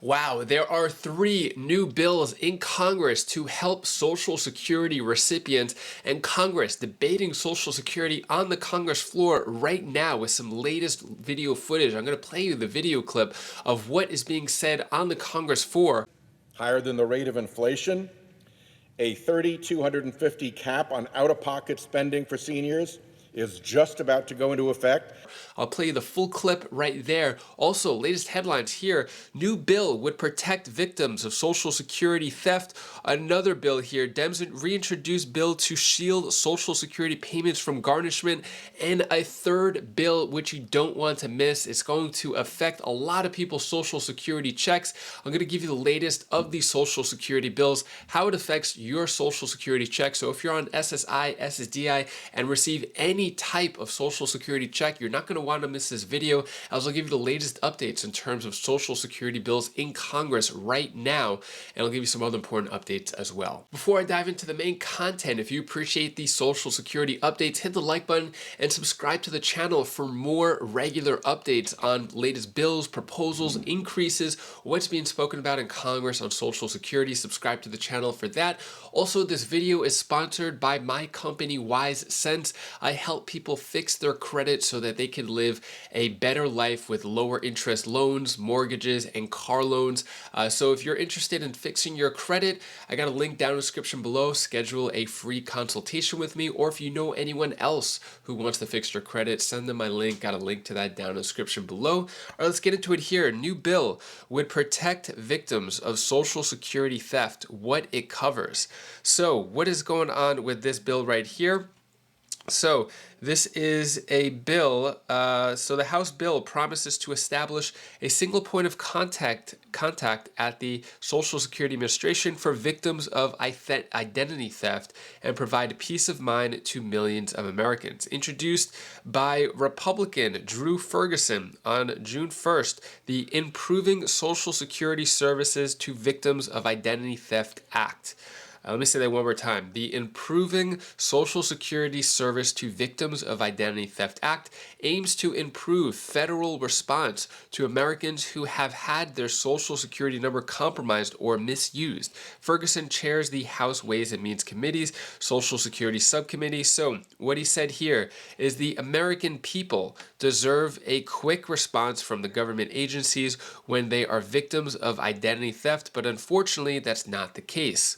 Wow, there are 3 new bills in Congress to help Social Security recipients, and Congress debating Social Security on the Congress floor right now with some latest video footage. I'm going to play you the video clip of what is being said on the Congress floor. Higher than the rate of inflation, a $3,250 cap on out-of-pocket spending for seniors is just about to go into effect. I'll play you the full clip right there. Also, latest headlines here. New bill would protect victims of Social Security theft. Another bill here. Dems reintroduce bill to shield Social Security payments from garnishment. And a third bill, which you don't want to miss. It's going to affect a lot of people's Social Security checks. I'm going to give you the latest of these Social Security bills, how it affects your Social Security check. So if you're on SSI SSDI and receive any type of Social Security check, you're not going to want to miss this video, as I'll give you the latest updates in terms of Social Security bills in Congress right now, and I'll give you some other important updates as well. Before I dive into the main content, if you appreciate these Social Security updates, hit the like button and subscribe to the channel for more regular updates on latest bills, proposals, increases, what's being spoken about in Congress on Social Security. Subscribe to the channel for that. Also, this video is sponsored by my company, Wise Sense. I help people fix their credit so that they can live a better life with lower interest loans, mortgages, and car loans. So if you're interested in fixing your credit, I got a link down in the description below. Schedule a free consultation with me, or if you know anyone else who wants to fix their credit, send them my link. Got a link to that down in the description below. All right, let's get into it here. A new bill would protect victims of Social Security theft, what it covers. So what is going on with this bill right here? So this is a bill, so the House bill promises to establish a single point of contact at the Social Security Administration for victims of identity theft and provide peace of mind to millions of Americans. Introduced by Republican Drew Ferguson on June 1st, the Improving Social Security Services to Victims of Identity Theft Act. Let me say that one more time. The Improving Social Security Service to Victims of Identity Theft Act aims to improve federal response to Americans who have had their Social Security number compromised or misused. Ferguson chairs the House Ways and Means Committee's Social Security Subcommittee. So what he said here is the American people deserve a quick response from the government agencies when they are victims of identity theft, but unfortunately that's not the case.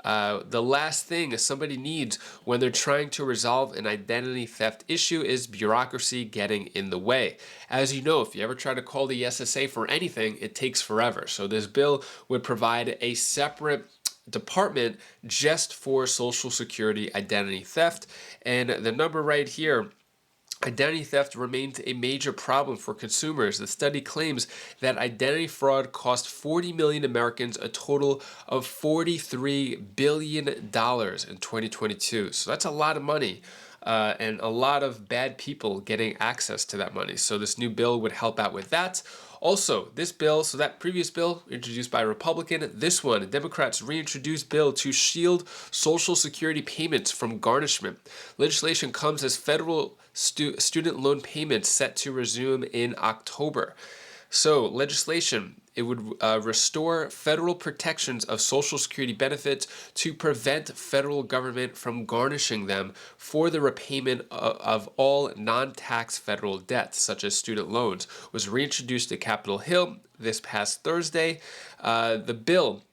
The last thing somebody needs when they're trying to resolve an identity theft issue is bureaucracy getting in the way. As you know, if you ever try to call the SSA for anything, it takes forever. So this bill would provide a separate department just for Social Security identity theft. And the number right here, identity theft remains a major problem for consumers. The study claims that identity fraud cost 40 million Americans a total of $43 billion in 2022. So that's a lot of money. And a lot of bad people getting access to that money. So this new bill would help out with that. Also, this bill, so that previous bill introduced by a Republican, this one, Democrats reintroduced bill to shield Social Security payments from garnishment. Legislation comes as federal student loan payments set to resume in October. So legislation, it would restore federal protections of Social Security benefits to prevent federal government from garnishing them for the repayment of all non-tax federal debts, such as student loans, was reintroduced at Capitol Hill this past Thursday. The bill,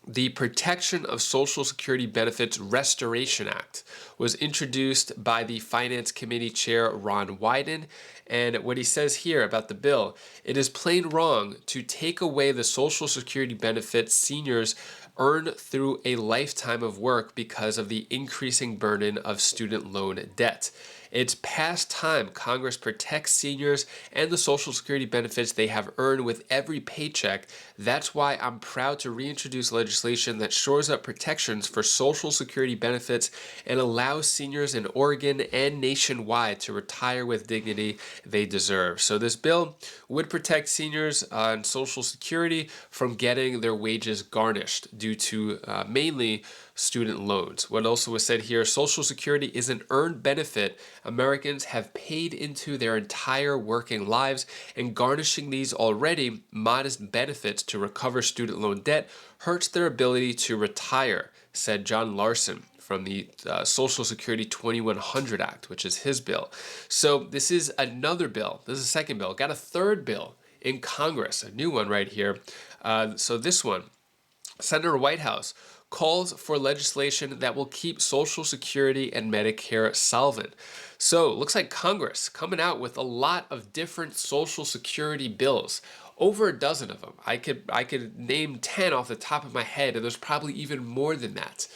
the Protection of Social Security Benefits Restoration Act, was introduced by the Finance Committee Chair Ron Wyden. And what he says here about the bill, it is plain wrong to take away the Social Security benefits seniors earn through a lifetime of work because of the increasing burden of student loan debt. It's past time Congress protects seniors and the Social Security benefits they have earned with every paycheck. That's why I'm proud to reintroduce legislation that shores up protections for Social Security benefits and allows seniors in Oregon and nationwide to retire with dignity they deserve. So this bill would protect seniors on Social Security from getting their wages garnished due to mainly student loans. What also was said here, Social Security is an earned benefit Americans have paid into their entire working lives, and garnishing these already modest benefits to recover student loan debt hurts their ability to retire, said John Larson from the Social Security 2100 Act, which is his bill. So this is another bill. This is a second bill. Got a third bill in Congress, a new one right here. So this one, Senator Whitehouse calls for legislation that will keep Social Security and Medicare solvent. So it looks like Congress coming out with a lot of different Social Security bills. Over a dozen of them. I could name 10 off the top of my head, and there's probably even more than that.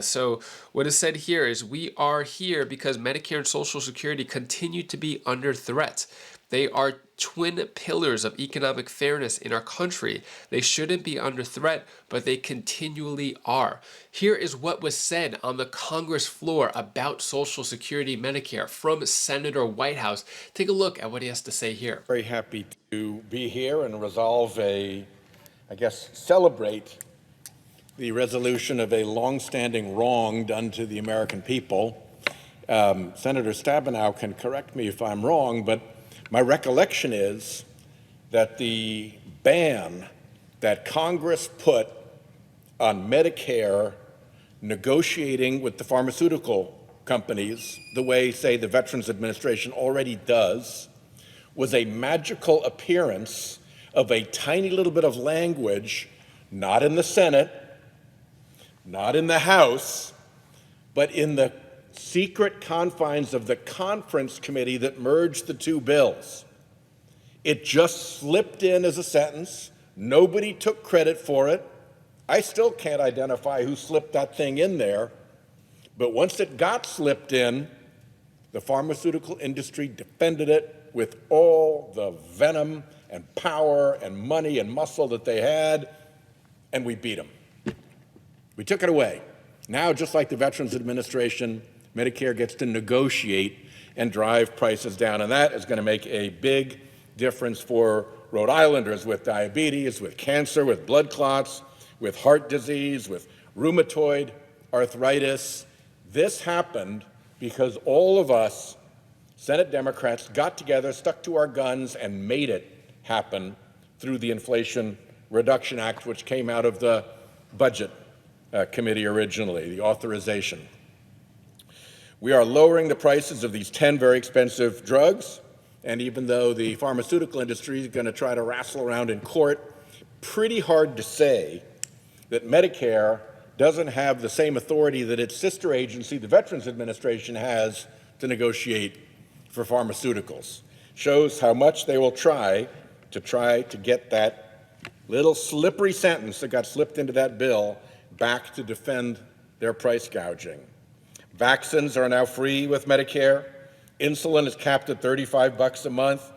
So what is said here is we are here because Medicare and Social Security continue to be under threat. They are twin pillars of economic fairness in our country. They shouldn't be under threat, but they continually are. Here is what was said on the Congress floor about Social Security and Medicare from Senator Whitehouse. Take a look at what he has to say here. Very happy to be here and celebrate the resolution of a longstanding wrong done to the American people. Senator Stabenow can correct me if I'm wrong, but my recollection is that the ban that Congress put on Medicare negotiating with the pharmaceutical companies, the way, say, the Veterans Administration already does, was a magical appearance of a tiny little bit of language, not in the Senate, not in the House, but in the secret confines of the conference committee that merged the two bills. It just slipped in as a sentence. Nobody took credit for it. I still can't identify who slipped that thing in there. But once it got slipped in, the pharmaceutical industry defended it with all the venom and power and money and muscle that they had, and we beat them. We took it away. Now, just like the Veterans Administration, Medicare gets to negotiate and drive prices down, and that is going to make a big difference for Rhode Islanders with diabetes, with cancer, with blood clots, with heart disease, with rheumatoid arthritis. This happened because all of us, Senate Democrats, got together, stuck to our guns, and made it happen through the Inflation Reduction Act, which came out of the Budget Committee originally, the authorization. We are lowering the prices of these 10 very expensive drugs, and even though the pharmaceutical industry is going to try to wrestle around in court, pretty hard to say that Medicare doesn't have the same authority that its sister agency, the Veterans Administration, has to negotiate for pharmaceuticals. Shows how much they will try to get that little slippery sentence that got slipped into that bill back to defend their price gouging. Vaccines are now free with Medicare. Insulin is capped at $35 a month.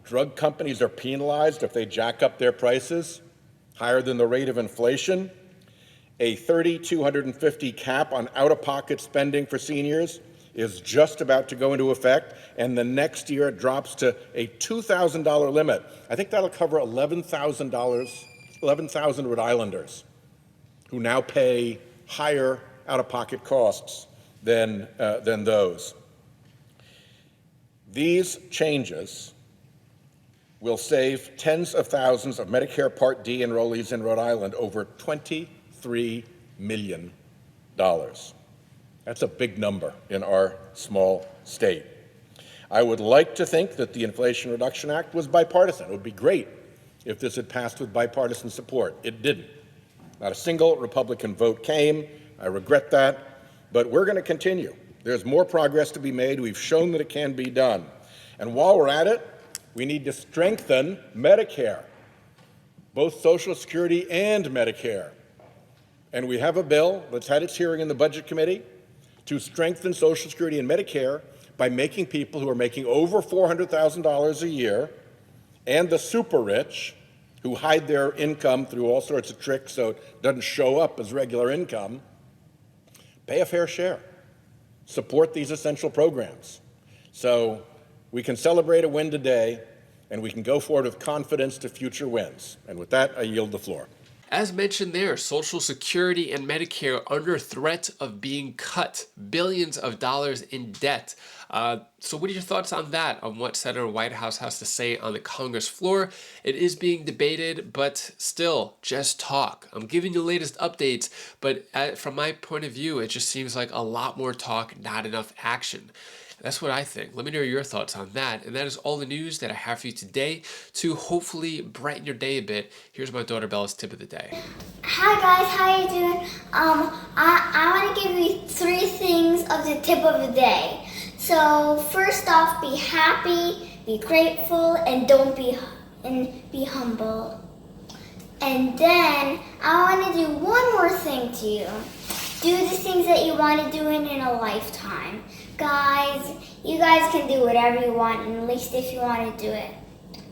Drug companies are penalized if they jack up their prices higher than the rate of inflation. A $3,250 cap on out-of-pocket spending for seniors is just about to go into effect, and the next year it drops to a $2,000 limit. I think that'll cover 11,000 Rhode Islanders who now pay higher out-of-pocket costs than those. These changes will save tens of thousands of Medicare Part D enrollees in Rhode Island over $23 million. That's a big number in our small state. I would like to think that the Inflation Reduction Act was bipartisan. It would be great if this had passed with bipartisan support. It didn't. Not a single Republican vote came. I regret that. But we're going to continue. There's more progress to be made. We've shown that it can be done. And while we're at it, we need to strengthen Medicare, both Social Security and Medicare. And we have a bill that's had its hearing in the Budget Committee to strengthen Social Security and Medicare by making people who are making over $400,000 a year and the super rich who hide their income through all sorts of tricks so it doesn't show up as regular income, pay a fair share. Support these essential programs. So we can celebrate a win today, and we can go forward with confidence to future wins. And with that, I yield the floor. As mentioned there, Social Security and Medicare under threat of being cut, billions of dollars in debt. So what are your thoughts on that, on what Senator Whitehouse has to say on the Congress floor? It is being debated, but still, just talk. I'm giving you the latest updates, but from my point of view, it just seems like a lot more talk, not enough action. That's what I think. Let me know your thoughts on that. And that is all the news that I have for you today to hopefully brighten your day a bit. Here's my daughter Bella's tip of the day. Hi guys, how you doing? I want to give you 3 things of the tip of the day. So first off, be happy, be grateful, and be humble. And then I want to do one more thing to you. Do the things that you want to do in a lifetime. Guys, you guys can do whatever you want, at least if you want to do it.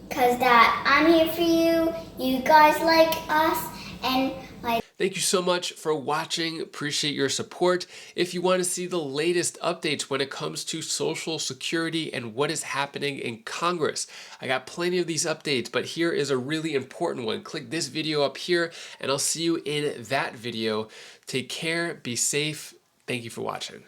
Because I'm here for you, you guys like us, and like... Thank you so much for watching. Appreciate your support. If you want to see the latest updates when it comes to Social Security and what is happening in Congress, I got plenty of these updates, but here is a really important one. Click this video up here, and I'll see you in that video. Take care, be safe. Thank you for watching.